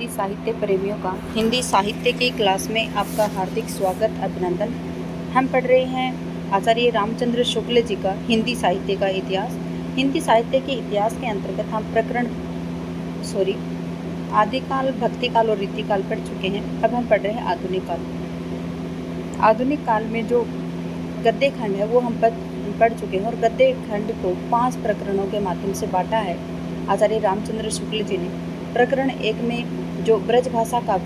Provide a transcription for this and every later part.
सभी साहित्य प्रेमियों का हिंदी साहित्य की क्लास में आपका हार्दिक स्वागत अभिनंदन। हम पढ़ रहे हैं आचार्य रामचंद्र शुक्ल जी का हिंदी साहित्य का इतिहास। हिंदी साहित्य के इतिहास के अंतर्गत हम आदिकाल, भक्तिकाल और रीतिकाल पढ़ चुके हैं। अब हम पढ़ रहे हैं आधुनिक काल। आधुनिक काल में जो गद्य खंड है वो हम पढ़ चुके हैं और गद्य खंड को 5 प्रकरणों के माध्यम से बांटा है आचार्य रामचंद्र शुक्ल जी ने। प्रकरण 1 में जो ब्रज भाषा का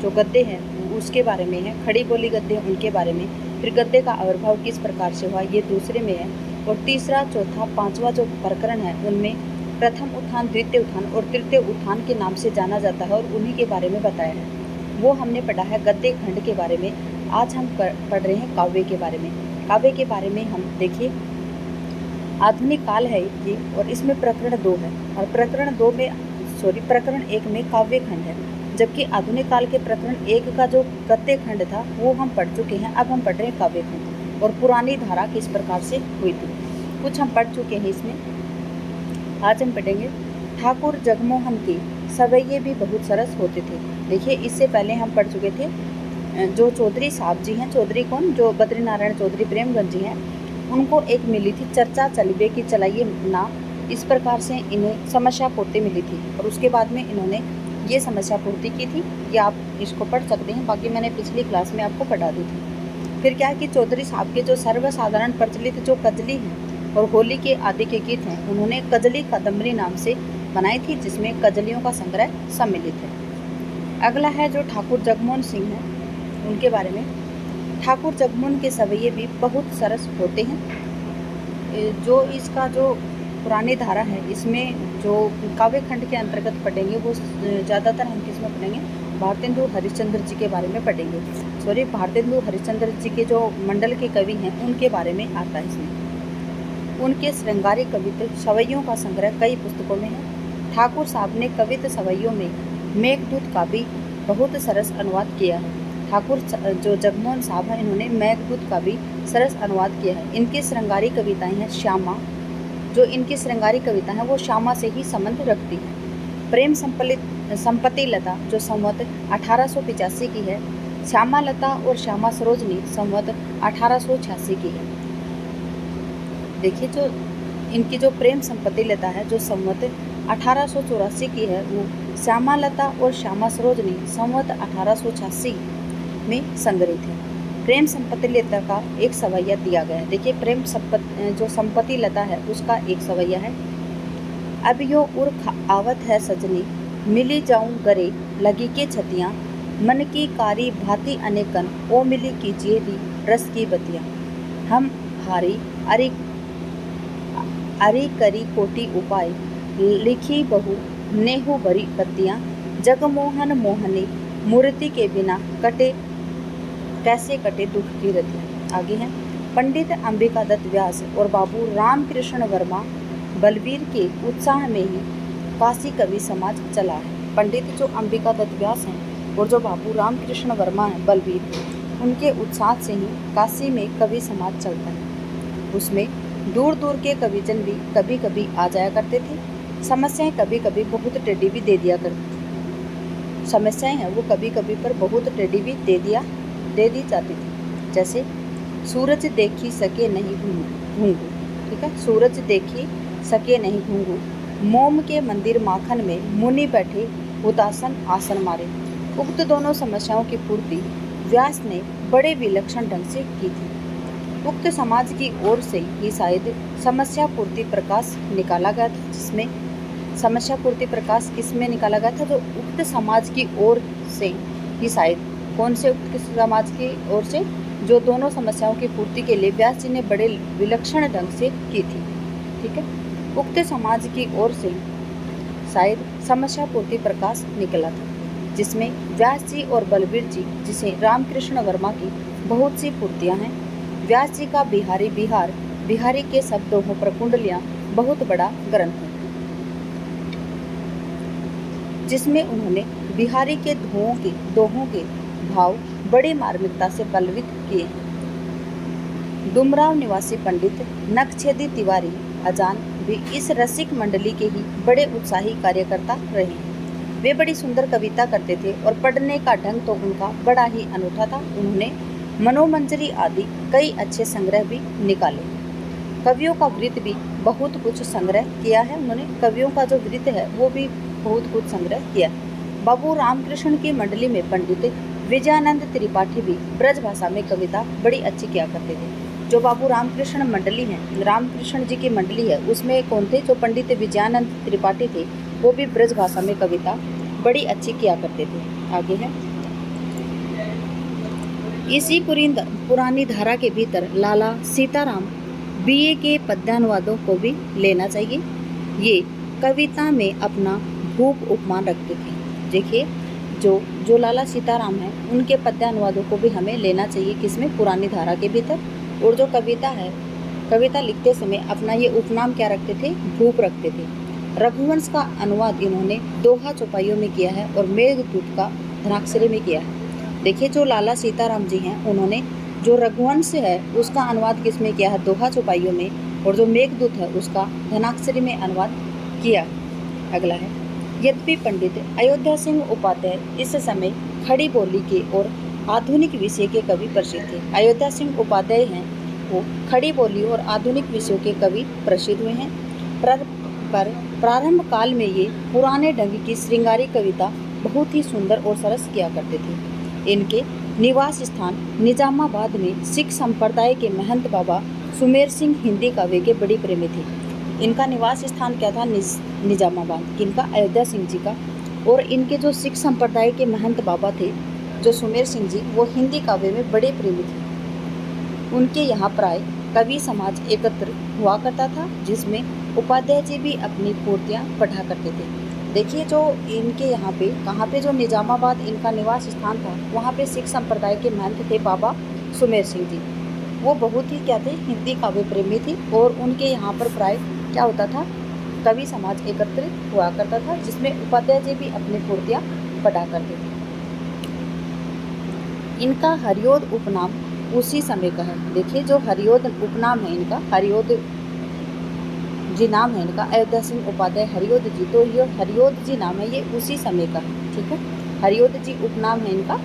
जो गद्य है उसके बारे में है, खड़ी बोली गद्य उनके बारे में, फिर गद्य का आविर्भाव किस प्रकार से हुआ ये दूसरे में है, और तीसरा, चौथा, 5वां जो प्रकरण है उनमें प्रथम उत्थान, द्वितीय उत्थान और तृतीय उत्थान के नाम से जाना जाता है और उन्हीं के बारे में बताया है। वो हमने पढ़ा है गद्य खंड के बारे में। आज हम पढ़ रहे हैं काव्य के बारे में। काव्य के बारे में हम देखिए, आधुनिक काल है ये और इसमें प्रकरण 2 है और प्रकरण 1 में काव्य खंड है, जबकि आधुनिक काल के प्रकरण 1 का जो गद्य खंड था वो हम पढ़ चुके हैं। अब हम पढ़ रहे हैं काव्य खंड और पुरानी धारा किस प्रकार से हुई थी, कुछ हम पढ़ चुके हैं इसमें। आज हम पढ़ेंगे ठाकुर जगमोहन के सवैये भी बहुत सरस होते थे। देखिए, इससे पहले हम पढ़ चुके थे जो चौधरी साहब जी हैं, चौधरी कौन, जो बद्रीनारायण चौधरी प्रेमगंज जी हैं, उनको एक मिली थी चर्चा चलिबे की चलाइए ना, इस प्रकार से इन्हें समस्या पूर्ति मिली थी और उसके बाद में इन्होंने ये समस्या पूर्ति की थी। ये आप इसको पढ़ सकते हैं, बाकी मैंने पिछली क्लास में आपको पढ़ा दी थी। फिर क्या है कि चौधरी साहब के जो सर्वसाधारण प्रचलित जो कजली हैं और होली के आदि के गीत हैं, उन्होंने कजली कादम्बरी नाम से बनाई थी, जिसमें कजलियों का संग्रह सम्मिलित है। अगला है जो ठाकुर जगमोहन सिंह हैं, उनके बारे में। ठाकुर जगमोहन के सवैये भी बहुत सरस होते हैं। जो इसका जो पुरानी धारा है, इसमें जो काव्य खंड के अंतर्गत पढ़ेंगे वो ज़्यादातर हम किस में पढ़ेंगे, भारतेंदु हरिश्चंद्र जी के बारे में पढ़ेंगे। भारतेंदु हरिश्चंद्र जी के जो मंडल के कवि हैं उनके बारे में आता है इसमें। उनके श्रृंगारी कविता सवैयों का संग्रह कई पुस्तकों में है। ठाकुर साहब ने कविता सवैयों में मेघदूत का भी बहुत सरस अनुवाद किया है। ठाकुर जो जगमोहन साहब हैं, इन्होंने मेघदूत का भी सरस अनुवाद किया है। इनकी श्रृंगारी कविताएं हैं श्यामा, जो इनकी श्रृंगारी कविता है वो श्यामा से ही संबंध रखती है। प्रेम संपत्ति लता जो संवत 1885 की है, श्यामा लता और श्यामा सरोजनी संवत 1886 की है। देखिए, जो इनकी जो प्रेम संपत्ति लता है जो संवत 1884 की है, वो श्यामा लता और श्यामा सरोजनी संवत 1886 में संग्रहित है। प्रेम संपत्ति लता का एक सवैया दिया गया है। देखिए, जो संपत्ति लता है उसका एक सवैया है। अब यो उर्ख आवत है सजनी, मिली जाऊं गरे लगी के छतियाँ, मन की कारी भांति अनेकन, ओ मिली कीजिए दी रस की बतियाँ। हम हारी अरी करी कोटि उपाय, लिखी बहु नेहु भरी पत्तियाँ, जगमोहन मोहनी मूर्ति के बिना कैसे कटे दुख की रतियाँ। आगे हैं पंडित अंबिका दत्त व्यास और बाबू रामकृष्ण वर्मा बलवीर के उत्साह में ही काशी कवि समाज चला है। पंडित जो अंबिका दत्त व्यास हैं और जो बाबू रामकृष्ण वर्मा हैं बलवीर, उनके उत्साह से ही काशी में कवि समाज चलता है। उसमें दूर दूर के कविजन भी कभी कभी आ जाया करते थे। समस्याएं कभी कभी बहुत टेढ़ी भी दे दिया करती थी। समस्याएं हैं वो कभी कभी पर बहुत टेढ़ी भी दे दी जाती थी। जैसे सूरज देखी सके नहीं घूंघू, ठीक है, सूरज देखी सके नहीं घूंघू, मोम के मंदिर माखन में मुनि बैठे उदासन आसन मारे। उक्त दोनों समस्याओं की पूर्ति व्यास ने बड़े विलक्षण ढंग से की थी। उक्त समाज की ओर से ही शायद समस्या पूर्ति प्रकाश निकाला गया था, जिसमें समस्या पूर्ति प्रकाश किसमें निकाला गया था, जो उक्त समाज की ओर से ही शायद, कौन से उक्त समाज की ओर से, जो दोनों समस्याओं की पूर्ति के लिए व्यास जी ने बड़े विलक्षण ढंग से की थी, ठीक है। उक्त समाज की ओर से शायद समस्या पूर्ति प्रकाश निकला था, जिसमें व्यास जी और बलवीर जी, जिसे रामकृष्ण वर्मा की बहुत सी पूर्तियां हैं। व्यास जी का बिहारी के सब दोहों पर कुंडलियां बहुत बड़ा ग्रंथ है, जिसमें उन्होंने बिहारी के दोहों के भाव बड़ी मार्मिकता से बलवित किए हैं। डुमराव निवासी पंडित नक्शेदी तिवारी अजान भी इस रसिक मंडली के ही बड़े उत्साही कार्यकर्ता रहे हैं। वे बड़ी सुंदर कविता करते थे और पढ़ने का ढंग तो उनका बड़ा ही अनूठा था। उन्होंने मनोमंजरी आदि कई अच्छे संग्रह भी निकाले। कवियों का वृत्त भी बहुत कुछ संग्रह किया है। उन्होंने कवियों का जो वृत्त है वो भी बहुत कुछ संग्रह किया है। बाबू रामकृष्ण की मंडली में पंडित विजयानंद त्रिपाठी भी ब्रज भाषा में कविता बड़ी अच्छी किया करते थे। जो बाबू रामकृष्ण मंडली है, रामकृष्ण जी की मंडली है, उसमें कौन थे? जो पंडित विजयानंद त्रिपाठी थे, वो भी ब्रज भाषा में कविता बड़ी अच्छी किया करते थे। आगे है, इसी पुरानी धारा के भीतर लाला सीताराम बीए के पद्यानुवादों को भी लेना चाहिए। ये कविता में अपना भूप उपमान रखते थे। देखिए, जो लाला सीताराम हैं, उनके पद्यानुवादों को भी हमें लेना चाहिए। किसमें? पुरानी धारा के भीतर। और जो कविता है, कविता लिखते समय अपना ये उपनाम क्या रखते थे? भूप रखते थे। रघुवंश का अनुवाद इन्होंने दोहा चौपाइयों में किया है और मेघदूत का धनाक्षरी में किया है। देखिए, जो लाला सीताराम जी हैं, उन्होंने जो रघुवंश है उसका अनुवाद किस में किया है? दोहा चौपाइयों में। और जो मेघदूत है उसका धनाक्षरी में अनुवाद किया। अगला है, यद्यपि पंडित अयोध्या सिंह उपाध्याय इस समय खड़ी बोली के और आधुनिक विषय के कवि प्रसिद्ध थे। अयोध्या सिंह उपाध्याय हैं, वो खड़ी बोली और आधुनिक विषयों के कवि प्रसिद्ध हुए हैं। पर प्रारंभ काल में ये पुराने ढंग की श्रृंगारी कविता बहुत ही सुंदर और सरस किया करते थे। इनके निवास स्थान निजामाबाद में सिख संप्रदाय के महंत बाबा सुमेर सिंह हिंदी काव्य के बड़े प्रेमी थे। इनका निवास स्थान क्या था? निजामाबाद। किनका? अयोध्या सिंह जी का। और इनके जो सिख संप्रदाय के महंत बाबा थे, जो सुमेर सिंह जी, वो हिंदी काव्य में बड़े प्रेमी थे। उनके यहाँ प्राय कवि समाज एकत्र हुआ करता था, जिसमें उपाध्याय जी भी अपनी पूर्तियाँ पढ़ा करते थे। देखिए, जो इनके यहाँ पे कहाँ पे जो निजामाबाद इनका निवास स्थान था, वहाँ पे सिख संप्रदाय के महंत थे बाबा सुमेर सिंह जी। वो बहुत ही क्या थे? हिंदी काव्य प्रेमी थी। और उनके यहाँ पर प्राय क्या होता था? कवि समाज एकत्रित हुआ करता था, जिसमें उपाध्याय जी भी अपनी पूर्तियाँ पढ़ा करते थे। इनका हरियोद उपनाम उसी समय का है। देखिए, जो हरियोद उपनाम है इनका, हरियोद जी नाम है इनका, अयोध्या सिंह उपाध्याय हरियोद जी, तो ये हरियोद जी नाम है, ये उसी समय का है। ठीक है, हरियोद जी उपनाम है इनका,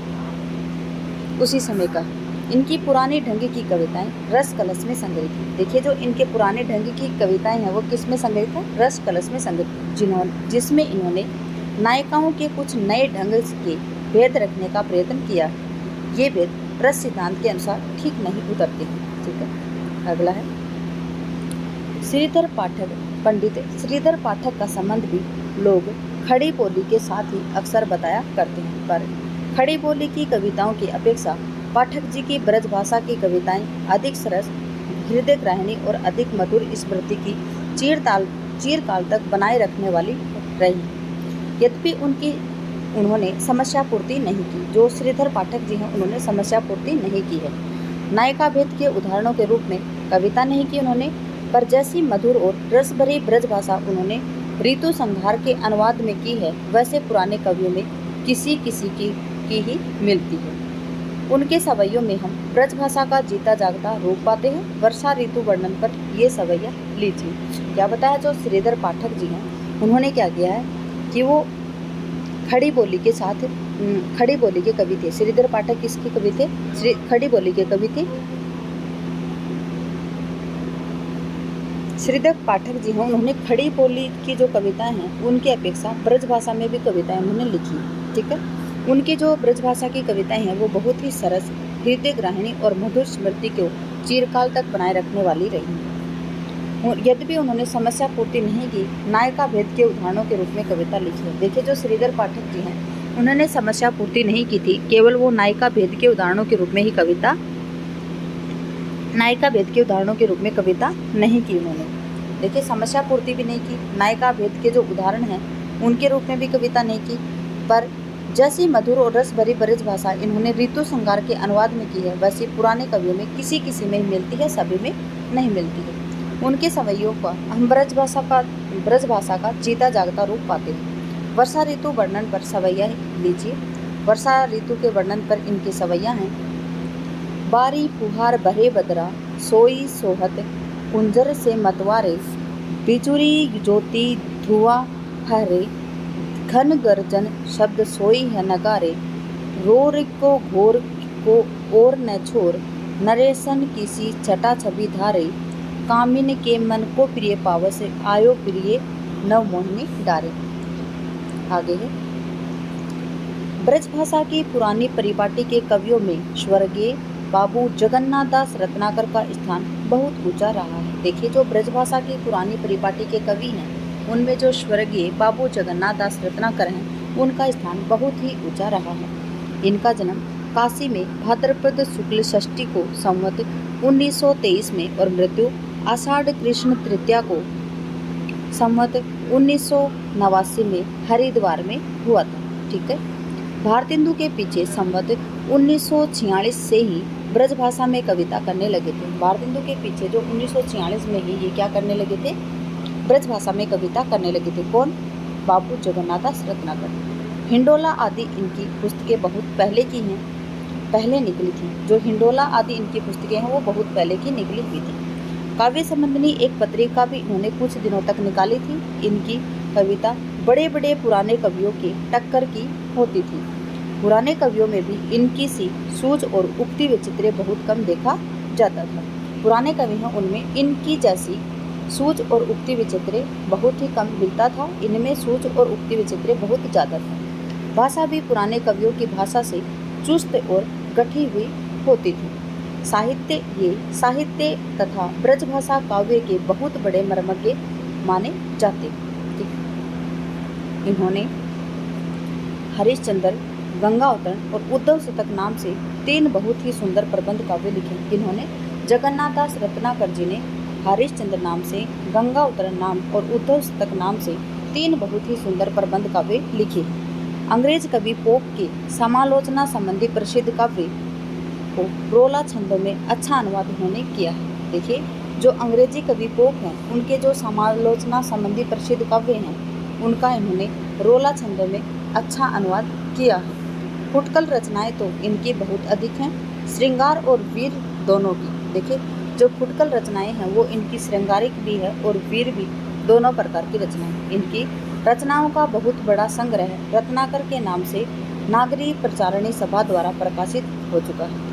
उसी समय का। इनकी पुरानी ढंग की कविताएं रस कलश में संग्रहित हैं। देखिए, जो इनके पुराने ढंग की कविताएं हैं वो किस में संग्रहित है? रस कलश में संग्रहित, जिसमें इन्होंने नायिकाओं के कुछ नए ढंग के भेद रखने का प्रयत्न किया। ये भेद रस सिद्धांत के अनुसार ठीक नहीं उतरते हैं। ठीक है, अगला है, श्रीधर पाठक। पंडित श्रीधर पाठक का संबंध भी लोग खड़ी बोली के साथ ही अक्सर बताया करते हैं, पर खड़ी बोली की कविताओं की अपेक्षा पाठक जी की ब्रज भाषा की कविताएं अधिक सरस, हृदय ग्राहिणी और अधिक मधुर स्मृति की चीरकाल तक बनाए रखने वाली रही। यद्यपि उन्होंने समस्या पूर्ति नहीं की। जो श्रीधर पाठक जी हैं, उन्होंने समस्या पूर्ति नहीं की है। नायिका भेद के उदाहरणों के रूप में कविता नहीं की उन्होंने, पर जैसी मधुर और रस भरी ब्रज भाषा उन्होंने ऋतु संहार के अनुवाद में की है, वैसे पुराने कवियों में किसी की ही मिलती है। उनके सवैयों में हम ब्रज भाषा का जीता जागता रूप पाते हैं। वर्षा ऋतु वर्णन पर ये सवैया लीजिए। क्या बताया? जो श्रीधर पाठक जी हैं, उन्होंने क्या किया है कि वो खड़ी बोली के साथ खड़ी बोली के कवि थे। श्रीधर पाठक किसके कवि थे? खड़ी बोली के कवि थे। श्रीधर पाठक जी हैं, उन्होंने खड़ी बोली की जो कविताएं हैं उनकी अपेक्षा ब्रज भाषा में भी कविताएं उन्होंने लिखी। ठीक है, उनकी जो ब्रज भाषा की कविताएं हैं वो बहुत ही सरस, हृदय ग्राहिणी और मधुर स्मृति को चिरकाल तक बनाए रखने वाली रही। यद्यपि उन्होंने समस्या पूर्ति नहीं की, नायिका भेद के उदाहरणों के रूप में कविता लिखी है। देखिए, जो श्रीधर पाठक जी हैं, उन्होंने समस्या पूर्ति नहीं की थी, केवल वो नायिका भेद के उदाहरणों के रूप में ही कविता नहीं की उन्होंने। देखिए, समस्या पूर्ति भी नहीं की, नायिका भेद के जो उदाहरण हैं उनके रूप में भी कविता नहीं की, पर जैसी मधुर और रस भरी ब्रज भाषा इन्होंने ऋतु संहार के अनुवाद में की है, वैसी पुराने कवियों में किसी में ही मिलती है, सभी में नहीं मिलती है। उनके सवैयों का हम ब्रज भाषा का जीता जागता रूप पाते हैं। वर्षा ऋतु वर्णन पर सवैया लीजिए। वर्षा ऋतु के वर्णन पर इनके सवैया हैं। बारी फुहार बहे बदरा, सोई सोहत कुंजर से मतवारे, बिजुरी ज्योति धुआं हरे, घन गर्जन शब्द सोई है नगारे, रोर को घोर को और न छोर, नरेशन किसी छटा छवि धारे, कामिन के मन को प्रिय पावस, आयो प्रिय नव मोहिनी डारे। आगे है, ब्रज भाषा की पुरानी परिपाटी के कवियों में स्वर्गीय बाबू जगन्नाथ दास रत्नाकर का स्थान बहुत ऊंचा रहा है। देखिए, जो ब्रज भाषा की पुरानी परिपाटी के कवि हैं उनमें जो स्वर्गीय बाबू जगन्नाथ दास रत्नाकर हैं उनका स्थान बहुत ही ऊंचा रहा है। इनका जन्म काशी में भाद्रपद शुक्ल षष्ठी को संवत 1923 में और मृत्यु आषाढ़ कृष्ण तृतीया को संवत 1989 में हरिद्वार में हुआ था। ठीक है, भारतेंदु के पीछे संवत 1946 से ही ब्रज भाषा में कविता करने लगे थे। भारतेंदु के पीछे जो 1946 में ही ये क्या करने लगे थे, ब्रज भाषा में कविता करने लगे थे। कौन? बाबू जगन्नाथ दास रत्नाकर। हिंडोला आदि इनकी पुस्तकें बहुत पहले की हैं, पहले निकली थी। जो हिंडोला आदि इनकी पुस्तकें हैं वो बहुत पहले की निकली हुई थी। काव्य संबंधी एक पत्रिका भी इन्होंने कुछ दिनों तक निकाली थी। इनकी कविता बड़े बड़े पुराने कवियों की टक्कर की होती थी। पुराने कवियों में भी इनकी सी सूझ और उक्ति विचित्र बहुत कम देखा जाता था। पुराने कवि हैं उनमें इनकी जैसी सूझ और उक्ति विचित्र बहुत ही कम मिलता था, इनमें सूझ और उक्ति विचित्र बहुत ज़्यादा था। भाषा भी पुराने कवियों की भाषा से चुस्त और गठी हुई होती थी। साहित्य तथा ब्रज भाषा काव्य के बहुत बड़े मर्मज्ञ माने जाते थे। इन्होंने हरिश्चंद्र, गंगा अवतरण और उद्धव शतक नाम से 3 बहुत ही सुंदर प्रबंध काव्य लिखे। इन्होंने जगन्नाथ दास रत्नाकर जी ने हरिश्चंद्र नाम से, गंगा अवतरण नाम और उद्धव शतक नाम से 3 बहुत ही सुंदर प्रबंध काव्य लिखे। अंग्रेज कवि पोप के समालोचना संबंधी प्रसिद्ध काव्य को रोला छंदों में अच्छा अनुवाद उन्होंने किया है। देखिए, जो अंग्रेजी कवि पोप हैं उनके जो समालोचना संबंधी प्रसिद्ध काव्य हैं उनका इन्होंने रोला छंदों में अच्छा अनुवाद किया है। फुटकल रचनाएं तो इनकी बहुत अधिक हैं, श्रृंगार और वीर दोनों की। देखिए, जो फुटकल रचनाएं हैं वो इनकी श्रृंगारिक भी है और वीर भी, दोनों प्रकार की रचनाएं। इनकी रचनाओं का बहुत बड़ा संग्रह रत्नाकर के नाम से नागरी प्रचारणी सभा द्वारा प्रकाशित हो चुका है।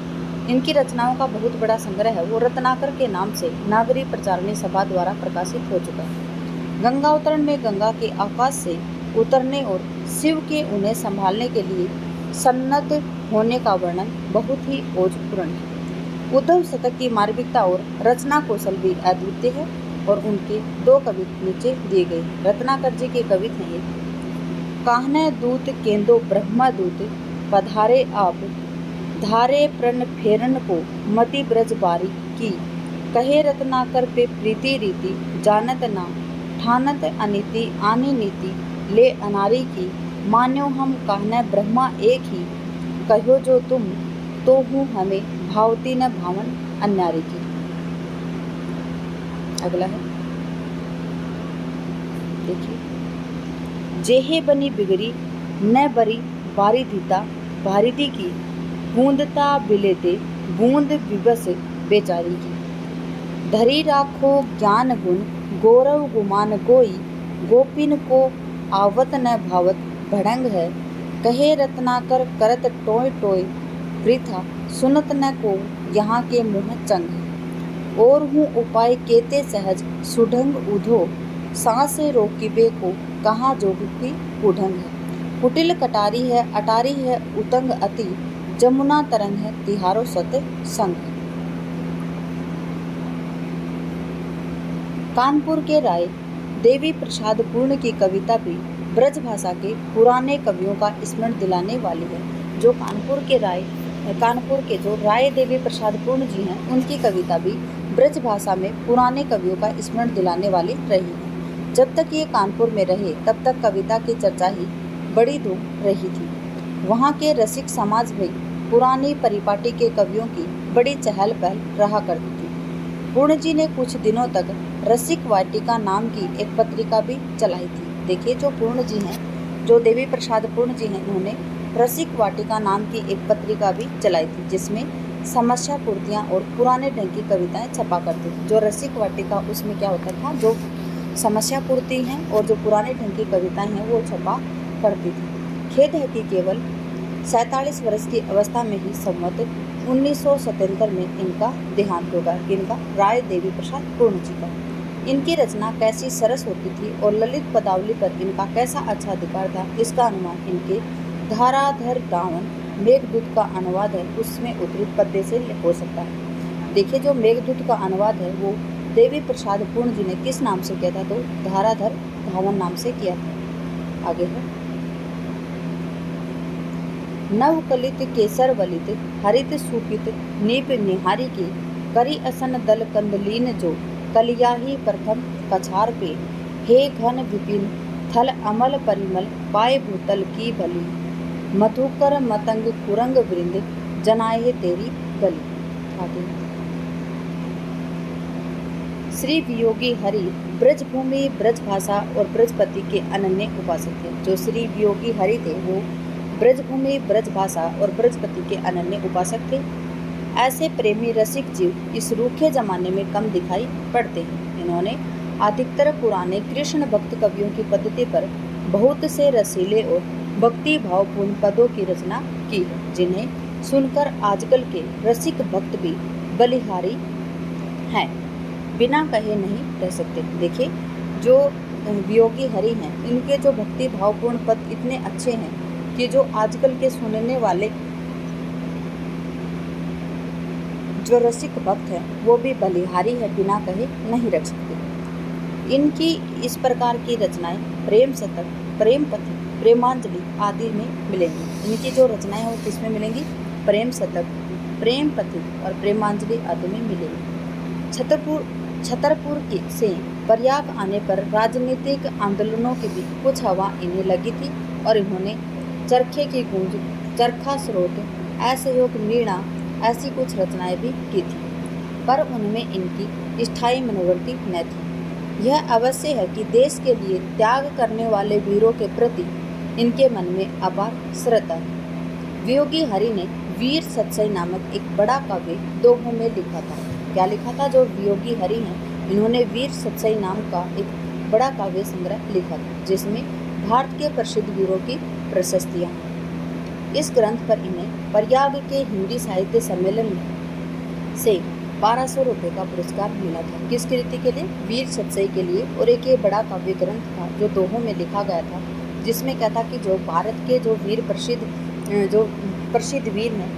इनकी रचनाओं का बहुत बड़ा संग्रह है वो रत्नाकर के नाम से नागरी प्रचारणी सभा द्वारा प्रकाशित हो चुका है। गंगा अवतरण में गंगा के आकाश से उतरने और शिव के उन्हें संभालने के लिए सन्नद्ध होने का वर्णन बहुत ही ओजपूर्ण है। उद्धव शतक की मार्मिकता और रचना कौशल भी अद्वितीय है और उनके 2 कविता नीचे दिए गए। रत्नाकर जी के कवित हैं ये। काहने दूत केंदो ब्रह्मा दूत, पधारे आप धारे प्रण फेरन को, मति ब्रज बारी की, कहे रत्नाकर पे प्रीति रीति, जानत ना ठानत अनिति आनी नीति, ले अनारी की, मान्यो हम कहने ब्रह्मा एक ही, कहो जो तुम तो हूँ हमें भावती न भावन अन्यारी की। अगला है, देखिए, जेहे बनी बिगड़ी न बरी बारी दीता भारिदी की, बूंदता बिलेते बूंद विवश बेचारी की, धरी राखो ज्ञान गुण गौरव गुमान गोई, गोपिन को आवत न भावत भड़ंग है, कहे रत्नाकर करत टोय टोय वृथा, सुनत न को यहाँ के मुँह चंग है, और हूँ उपाय केते सहज सुढंग उधो, सांसे रोकिबे को कहाँ जोगी उढंग है, कुटिल कटारी है अटारी है उतंग अति, जमुना तरंग है तिहारो सत संग है। कानपुर के राय देवी प्रसाद पूर्ण की कविता भी ब्रज भाषा के पुराने कवियों का स्मरण दिलाने वाली है। जो कानपुर के जो राय देवी प्रसाद पूर्ण जी हैं उनकी कविता भी ब्रज भाषा में पुराने कवियों का स्मरण दिलाने वाली रही है। जब तक ये कानपुर में रहे तब तक कविता की चर्चा ही बड़ी धूम रही थी। वहाँ के रसिक समाज में पुरानी परिपाटी के कवियों की बड़ी चहल पहल रहा करती थी। पूर्ण जी ने कुछ दिनों तक रसिक वाटिका नाम की एक पत्रिका भी चलाई थी। देखिए, जो पूर्ण जी हैं, जो देवी प्रसाद पूर्ण जी हैं, इन्होंने रसिक वाटिका नाम की एक पत्रिका भी चलाई थी जिसमें समस्या पूर्तियाँ और पुराने ढंग की कविताएं छपा करती थी। जो रसिक वाटिका उसमें क्या होता था, जो समस्या पूर्ति हैं और जो पुराने ढंग की कविताएं हैं वो छपा करती थी। खेद है कि केवल 47 वर्ष की अवस्था में ही संवत 1977 में इनका देहांत होगा। इनका राय देवी प्रसाद पूर्ण जी का। इनकी रचना कैसी सरस होती थी और ललित पदावली पर इनका कैसा अच्छा अधिकार था, इसका अनुमान इनके धाराधर दावन मेघदूत का अनुवाद है उसमें उद्धृत पद्य से हो सकता है। देखिए, जो मेघदूत का अनुवाद है वो देवी प्रसाद पूर्ण जी ने किस नाम से किया था, तो धाराधर धावन नाम से किया था। आगे है नवकलित केसर वलित हरित सुपित नीप निहारी की करी असन दल कंदलीन जो कलियाही प्रथम कछार पे हे घन विपिन थल अमल परिमल पाए भूतल की भली मधुकर मतंग कुरंग वृंद जनाए तेरी गली। आगे श्री वियोगी हरि ब्रजभूमि ब्रजभाषा और ब्रजपति के अनन्य उपासक थे। जो श्री वियोगी हरि थे वो ब्रजभूमि ब्रजभाषा और ब्रजपति के अनन्य उपासक थे। ऐसे प्रेमी रसिक जीव इस रूखे जमाने में कम दिखाई पड़ते हैं। इन्होंने अधिकतर पुराने कृष्ण भक्त कवियों की पद्धति पर बहुत से रसीले और भक्ति भावपूर्ण पदों की रचना की है, जिन्हें सुनकर आजकल के रसिक भक्त भी बलिहारी हैं, बिना कहे नहीं रह सकते। देखिए, जो वियोगी हरि हैं इनके जो भक्ति भावपूर्ण पद इतने अच्छे हैं कि जो आजकल के सुनने वाले जो रसिक भक्त हैं वो भी बलिहारी है, बिना कहे नहीं रख सकते। इनकी इस प्रकार की रचनाएं प्रेम शतक, प्रेम पथी, प्रेमांजलि आदि में मिलेंगी। इनकी जो रचनाएं हैं वो किसमें मिलेंगी, प्रेम शतक, प्रेम पथी और प्रेमांजलि आदि में मिलेंगी। छतरपुर से प्रयाग आने पर राजनीतिक आंदोलनों की भी कुछ हवा इन्हें लगी थी और इन्होंने चरखे की गूंज, चरखा स्रोत, असहयोग मीणा ऐसी कुछ रचनाएं भी की थी, पर उनमें इनकी स्थायी मनोवृत्ति न थी। यह अवश्य है कि देश के लिए त्याग करने वाले वीरों के प्रति इनके मन में अपार श्रद्धा है। वियोगी हरि ने वीर सत्सई नामक एक बड़ा काव्य दोहों में लिखा था। क्या लिखा था? जो वियोगी हरि हैं इन्होंने वीर सत्सई नाम का एक बड़ा काव्य संग्रह लिखा था, जिसमें भारत के प्रसिद्ध वीरों की प्रशस्तियाँ। इस ग्रंथ पर इन्हें प्रयाग के हिंदी साहित्य सम्मेलन में से 1200 रुपये का पुरस्कार मिला था। किस कृति के लिए? वीर सत्सई के लिए। और एक ये बड़ा काव्य ग्रंथ था जो दोहों में लिखा गया था, जिसमें क्या था कि जो भारत के जो प्रसिद्ध वीर हैं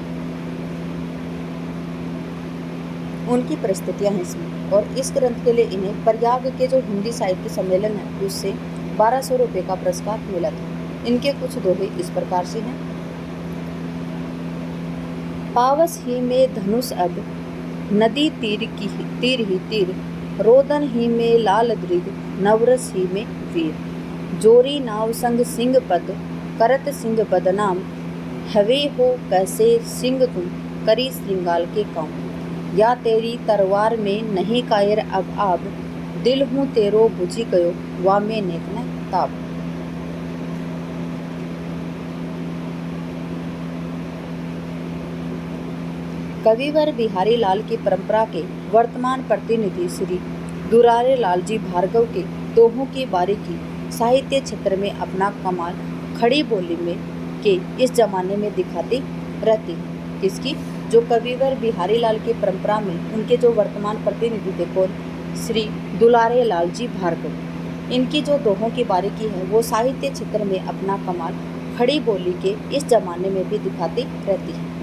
उनकी परिस्थितियाँ हैं इसमें। और इस ग्रंथ के लिए इन्हें प्रयाग के जो हिंदी साहित्य सम्मेलन है उससे 1200 रुपये का पुरस्कार मिला था। इनके कुछ दोहे इस प्रकार से हैं। पावस ही में धनुष अब नदी तीर ही तीर, रोदन ही में लाल दृग, नवरस ही में वीर, जोरी नाव संग सिंह पद, करत सिंह बदनाम, हवे हो कैसे सिंह तुम, करी श्रृंगाल के काम, या तेरी तरवार में नहीं कायर अब आब, दिल हूँ तेरो बुझी गयो, वा में नेक न ताब। कविवर बिहारी लाल की परंपरा के वर्तमान प्रतिनिधि श्री दुलारे लाल जी भार्गव के दोहों की बारीकी साहित्य क्षेत्र में अपना कमाल खड़ी बोली में के इस जमाने में दिखाती रहती है। किसकी? जो कविवर बिहारी लाल की परंपरा में उनके जो वर्तमान प्रतिनिधि थे कौन? श्री दुलारे लाल जी भार्गव। इनकी जो दोहों की बारीकी है वो साहित्य क्षेत्र में अपना कमाल खड़ी बोली के इस जमाने में भी दिखाती रहती है।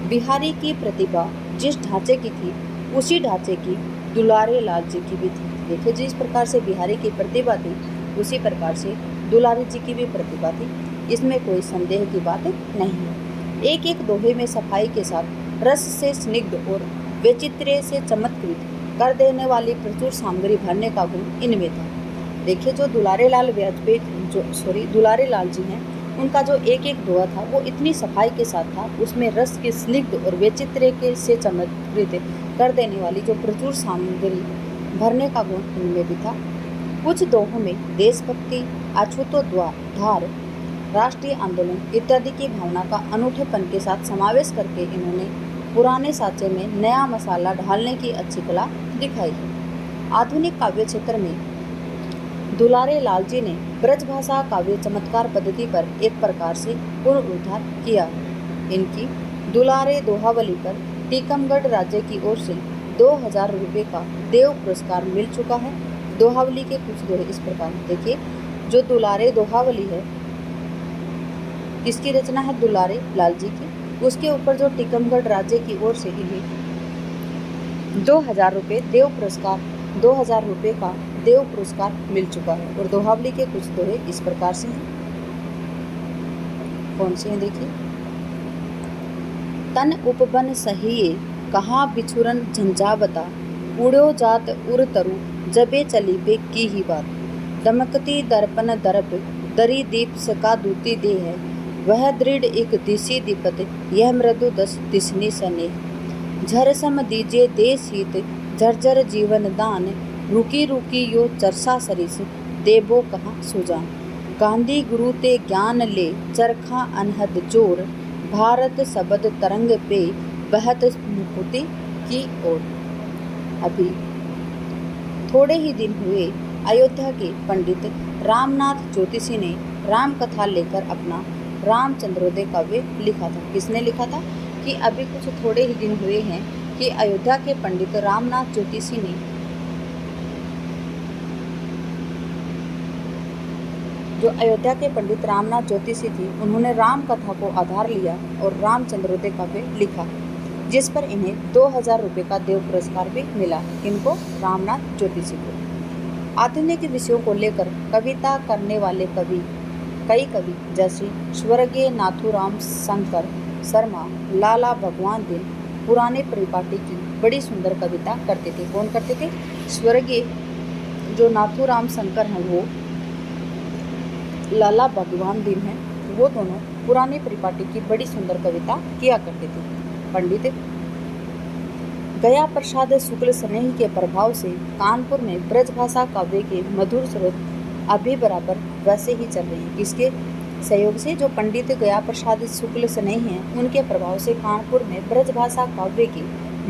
बिहारी की प्रतिभा जिस ढांचे की थी उसी ढांचे की दुलारे लाल जी की भी थी। देखिए, जिस प्रकार से बिहारी की प्रतिभा थी उसी प्रकार से दुलारे जी की भी प्रतिभा थी, इसमें कोई संदेह की बात नहीं है। एक एक दोहे में सफाई के साथ रस से स्निग्ध और वैचित्र्य से चमत्कृत कर देने वाली प्रचुर सामग्री भरने का गुण इनमें था। देखिए, जो दुलारे लाल जी हैं उनका जो एक एक दोहा था वो इतनी सफाई के साथ था, उसमें रस के स्निग्ध और वैचित्र्य के से चमत्कृत कर देने वाली जो प्रचुर सामग्री भरने का गुण इनमें भी था। कुछ दोहों में देशभक्ति, अछूतोद्धार, राष्ट्रीय आंदोलन इत्यादि की भावना का अनूठेपन के साथ समावेश करके इन्होंने पुराने सांचे में नया मसाला ढालने की अच्छी कला दिखाई है। आधुनिक काव्य क्षेत्र में दुलारे लालजी ने ब्रजभाषा काव्य चमत्कार पद्धति पर एक प्रकार से पुनरुद्धार किया है। इनकी दुलारे दोहावली पर टीकमगढ़ राज्य की ओर से 2000 रुपये का देव पुरस्कार मिल चुका है। दोहावली के कुछ दोहे इस प्रकार देखिए। जो दुलारे दोहावली है किसकी रचना है? दुलारे लालजी की। उसके ऊपर जो टीकमगढ़ राज्य की ओर से इन्हें 2000 रुपये देव पुरस्कार 2000 रुपये का देव पुरस्कार मिल चुका है। और दोहावली के कुछ दोहे इस प्रकार से हैं। कौन से हैं देखिए। तन उपबन सहिए कहाँ बिछुरन झंझावता, उड़ो जात उर तरु जबे चली बे की ही बात। दमकती दर्पण दर्प दरी दीप सका दूती दे है, वह दृढ़ एक दिशी दीपत यह मृदु दस दिशनी सनेह। झर सम दीजिए दे शीत झरझर जीवन दान, रुकी रुकी यो चरसा सरिस देबो कहाँ सुजान। गांधी गुरु ते ज्ञान ले चरखा अनहद जोर, भारत शबद तरंग पे बहत मुकुति की ओर। अभी थोड़े ही दिन हुए अयोध्या के पंडित रामनाथ ज्योतिषी ने राम कथा लेकर अपना रामचंद्रोदय काव्य लिखा था। किसने लिखा था? कि अभी कुछ थोड़े ही दिन हुए हैं कि अयोध्या के पंडित रामनाथ ज्योतिषी ने जो अयोध्या के पंडित रामनाथ ज्योतिषी थे उन्होंने राम कथा को आधार लिया और रामचंद्रोदय काव्य लिखा, जिस पर इन्हें 2000 रुपये का देव पुरस्कार भी मिला। इनको रामनाथ ज्योतिषी को। आधुनिक विषयों को लेकर कविता करने वाले कई कवि जैसे स्वर्गीय नाथूराम शंकर शर्मा, लाला भगवान दिन पुराने परिपाटी की बड़ी सुंदर कविता करते थे। कौन करते थे? स्वर्गीय जो नाथूराम शंकर हैं वो लाला भगवान दिन हैं, वो दोनों पुराने परिपाटी की बड़ी सुंदर कविता किया करते थे। पंडित गया प्रसाद शुक्ल स्नेही के प्रभाव से कानपुर में ब्रजभाषा काव्य के मधुर स्रोत अभी बराबर वैसे ही चल रहे हैं। किसके सहयोग से? जो पंडित गया प्रसाद शुक्ल स्नेही हैं उनके प्रभाव से कानपुर में ब्रजभाषा काव्य के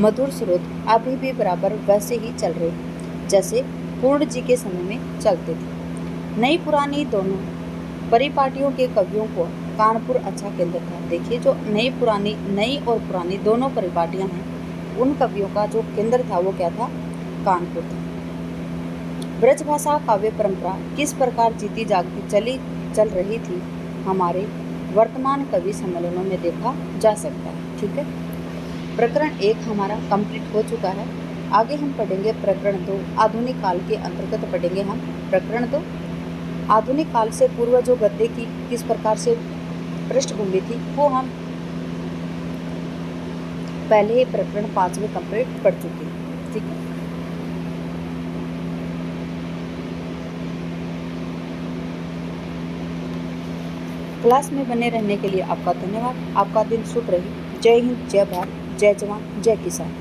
मधुर स्रोत अभी भी बराबर वैसे ही चल रहे हैं जैसे पूर्ण जी के समय में चलते थे। नई पुरानी दोनों परिपाटियों के कवियों को कानपुर अच्छा केंद्र था। देखिए जो नई और पुरानी दोनों परिपाटियां हैं उन कवियों का जो केंद्र था वो क्या था? कानपुर था। ब्रजभाषा काव्य परंपरा किस प्रकार जीती जागती चल रही थी हमारे वर्तमान कवि सम्मेलनों में देखा जा सकता है। ठीक है, प्रकरण 1 हमारा कंप्लीट हो चुका है। आगे हम पढ़ेंगे प्रकरण 2। आधुनिक काल के अंतर्गत पढ़ेंगे हम प्रकरण 2। आधुनिक काल से पूर्व जो गद्य की किस प्रकार से पृष्ठभूमि थी वो हम पहले ही प्रकरण 5 में कंप्लीट कर चुके हैं। ठीक है, क्लास में बने रहने के लिए आपका धन्यवाद। आपका दिन शुभ रहे। जय हिंद, जय भारत, जय जवान, जय किसान।